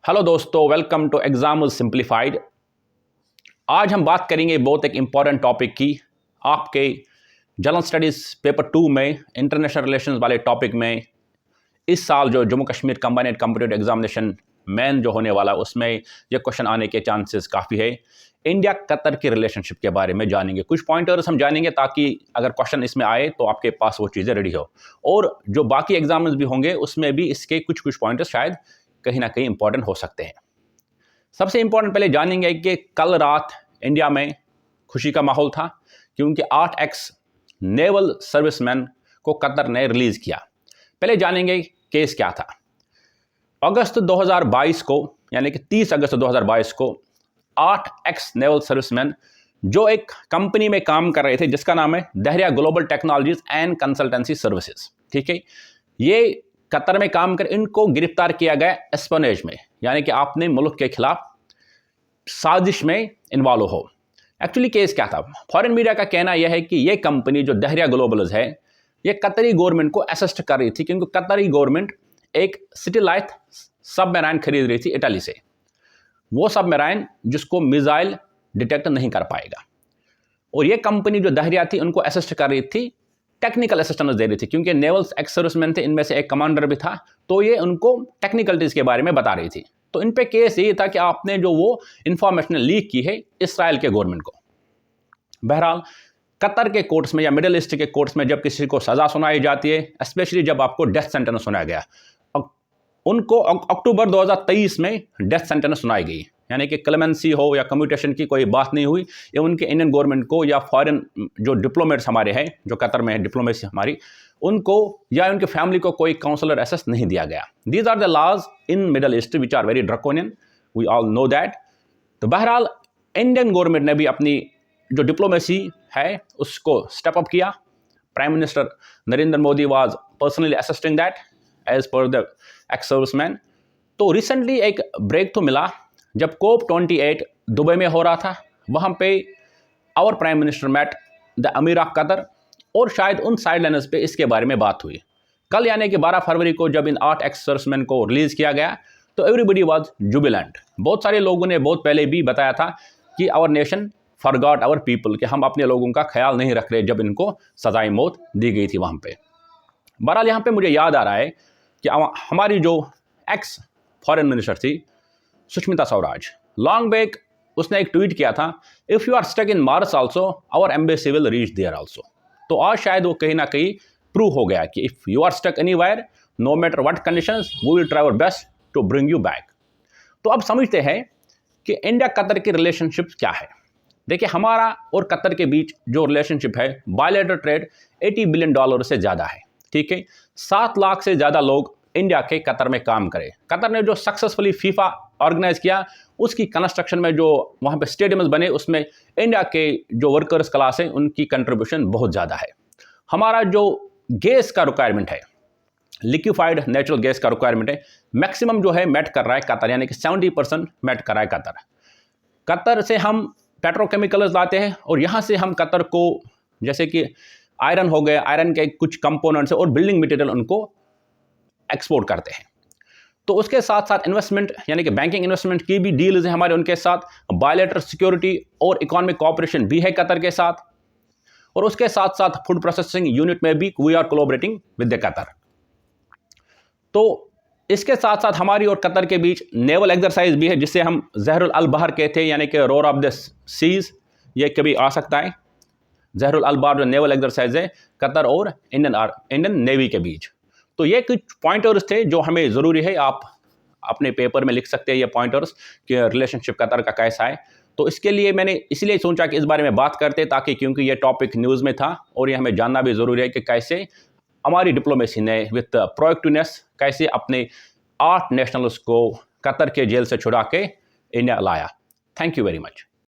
Hello दोस्तों, welcome to exam simplified. आज हम बात करेंगे बहुत एक इम्पॉर्टेंट टॉपिक की। आपके जनरल स्टडीज़ पेपर 2 में इंटरनेशनल रिलेशंस वाले टॉपिक में इस साल जो Jammu Kashmir combined competitive examination main जो होने वाला उसमें ये क्वेश्चन आने के चांसेस काफ़ी है। इंडिया कतर की रिलेशनशिप के बारे में जानेंगे, कुछ पॉइंटर्स हम जानेंगे ताकि अगर क्वेश्चन इसमें आए तो आपके पास वो चीज़ें रेडी हो। और जो बाकी एग्जाम्स भी होंगे उसमें भी इसके कुछ कुछ पॉइंटर्स शायद कहीं ना कहीं इंपॉर्टेंट हो सकते हैं। सबसे इंपॉर्टेंट पहले जानेंगे कि कल रात इंडिया में खुशी का माहौल था क्योंकि 8 नेवल सर्विसमैन को कतर ने रिलीज़ किया। पहले जानेंगे केस क्या था। अगस्त 2022 को यानी कि 30 अगस्त 2022 को 8 नेवल सर्विसमैन जो एक कंपनी में काम कर रहे थे जिसका नाम है Dahariya Global Technologies and Consultancy Services, ठीक है, ये कतर में काम कर इनको गिरफ्तार किया गया एस्पोनेज में, यानी कि आपने मुल्क के खिलाफ साजिश में इन्वॉल्व हो। एक्चुअली केस क्या था? फॉरेन मीडिया का कहना यह है कि यह कंपनी जो दहरिया ग्लोबल्स है ये कतरी गवर्नमेंट को असिस्ट कर रही थी क्योंकि कतरी गवर्नमेंट एक सिटीलाइट सबमरीन खरीद रही थी इटली से। वो सबमरीन जिसको मिसाइल डिटेक्ट नहीं कर पाएगा, और ये कंपनी जो दहरिया थी उनको असिस्ट कर रही थी, टेक्निकल असिस्टेंस दे रही थी क्योंकि नेवल एक्स सर्विसमैन थे, इनमें से एक कमांडर भी था, तो ये उनको टेक्निकलिटीज़ के बारे में बता रही थी। तो इन पे केस ये था कि आपने जो वो इंफॉर्मेशन लीक की है इसराइल के गवर्नमेंट को। बहरहाल कतर के कोर्ट्स में या मिडिल ईस्ट के कोर्ट्स में जब किसी को सज़ा सुनाई जाती है, स्पेशली जब आपको डेथ सेंटेंस सुनाया गया, उनको अक्टूबर 2023 में डेथ सेंटेंस सुनाई गई, यानी कि क्लेमेंसी हो या कम्यूटेशन की कोई बात नहीं हुई। ये उनके इंडियन गवर्नमेंट को या फॉरेन जो डिप्लोमेट्स हमारे हैं जो कतर में है, डिप्लोमेसी हमारी, उनको या उनके फैमिली को कोई काउंसलर एसेस नहीं दिया गया। These are the laws in Middle East which are very draconian, we all know that. तो बहरहाल इंडियन गवर्नमेंट ने भी अपनी जो डिप्लोमेसी है उसको स्टेप अप किया। Prime minister Narendra Modi was personally assisting that as per the ex serviceman. तो रिसेंटली एक ब्रेक तो मिला जब COP28 दुबई में हो रहा था, वहाँ पे our prime minister met the emir of Qatar, और शायद उन साइडलाइनर्स पे इसके बारे में बात हुई। कल यानी कि 12 फरवरी को जब इन 8 सर्विसमैन को रिलीज़ किया गया तो एवरीबडी वाज जुबिलेंट। बहुत सारे लोगों ने बहुत पहले भी बताया था कि our nation forgot our people, कि हम अपने लोगों का ख्याल नहीं रख रहे जब इनको सजाए मौत दी गई थी वहाँ पे। बहरहाल यहाँ पे मुझे याद आ रहा है कि हमारी जो एक्स फॉरेन मिनिस्टर थी सुष्मिता स्वराज, लॉन्ग बैक उसने एक ट्वीट किया था, if you are stuck in Mars also our embassy will reach there also. तो आज शायद वो कहीं ना कहीं प्रूव हो गया कि if you are stuck anywhere no matter what conditions we will try our best to bring you back. तो अब समझते हैं कि इंडिया कतर की रिलेशनशिप क्या है। देखिए, हमारा और कतर के बीच जो रिलेशनशिप है, बायलैटरल ट्रेड $80 बिलियन से ज़्यादा है, ठीक है। 7 लाख से ज़्यादा लोग इंडिया के कतर में काम करें। कतर ने जो सक्सेसफुली फीफा ऑर्गेनाइज किया उसकी कंस्ट्रक्शन में जो वहाँ पे स्टेडियम्स बने उसमें इंडिया के जो वर्कर्स क्लास है उनकी कंट्रीब्यूशन बहुत ज़्यादा है। हमारा जो गैस का रिक्वायरमेंट है, लिक्विफाइड नेचुरल गैस का रिक्वायरमेंट है, मैक्सिमम जो है मेट कर रहा है कतर, यानी कि 70% मेट कर रहा है कतर। कतर से हम पेट्रोकेमिकल्स लाते हैं और यहाँ से हम कतर को जैसे कि आयरन हो गए, आयरन के कुछ कंपोनेंट्स और बिल्डिंग मटेरियल उनको एक्सपोर्ट करते हैं। तो उसके साथ साथ इन्वेस्टमेंट यानी कि बैंकिंग इन्वेस्टमेंट की भी डील्स हैं हमारे उनके साथ, बायलैटरल सिक्योरिटी और इकोनॉमिक कोऑपरेशन भी है कतर के साथ, और उसके साथ साथ फूड प्रोसेसिंग यूनिट में भी we are collaborating with the Qatar. तो इसके साथ साथ हमारी और कतर के बीच नेवल एक्सरसाइज भी है जिसे हम जहरुल अल बहर कहते हैं, यानी कि रोर ऑफ द सीज, ये कभी आ सकता है। जहरुल अल बहर जो नेवल एक्सरसाइज है कतर और इंडियन नेवी के बीच। तो ये कुछ पॉइंटर्स थे जो हमें ज़रूरी है, आप अपने पेपर में लिख सकते हैं ये पॉइंटर्स कि रिलेशनशिप कतर का कैसा है। तो इसके लिए मैंने इसलिए सोचा कि इस बारे में बात करते ताकि क्योंकि ये टॉपिक न्यूज़ में था और ये हमें जानना भी ज़रूरी है कि कैसे हमारी डिप्लोमेसी ने विथ प्रोएक्टिवनेस कैसे अपने 8 नेशनल्स को कतर के जेल से छुड़ा के इंडिया लाया। Thank you very much.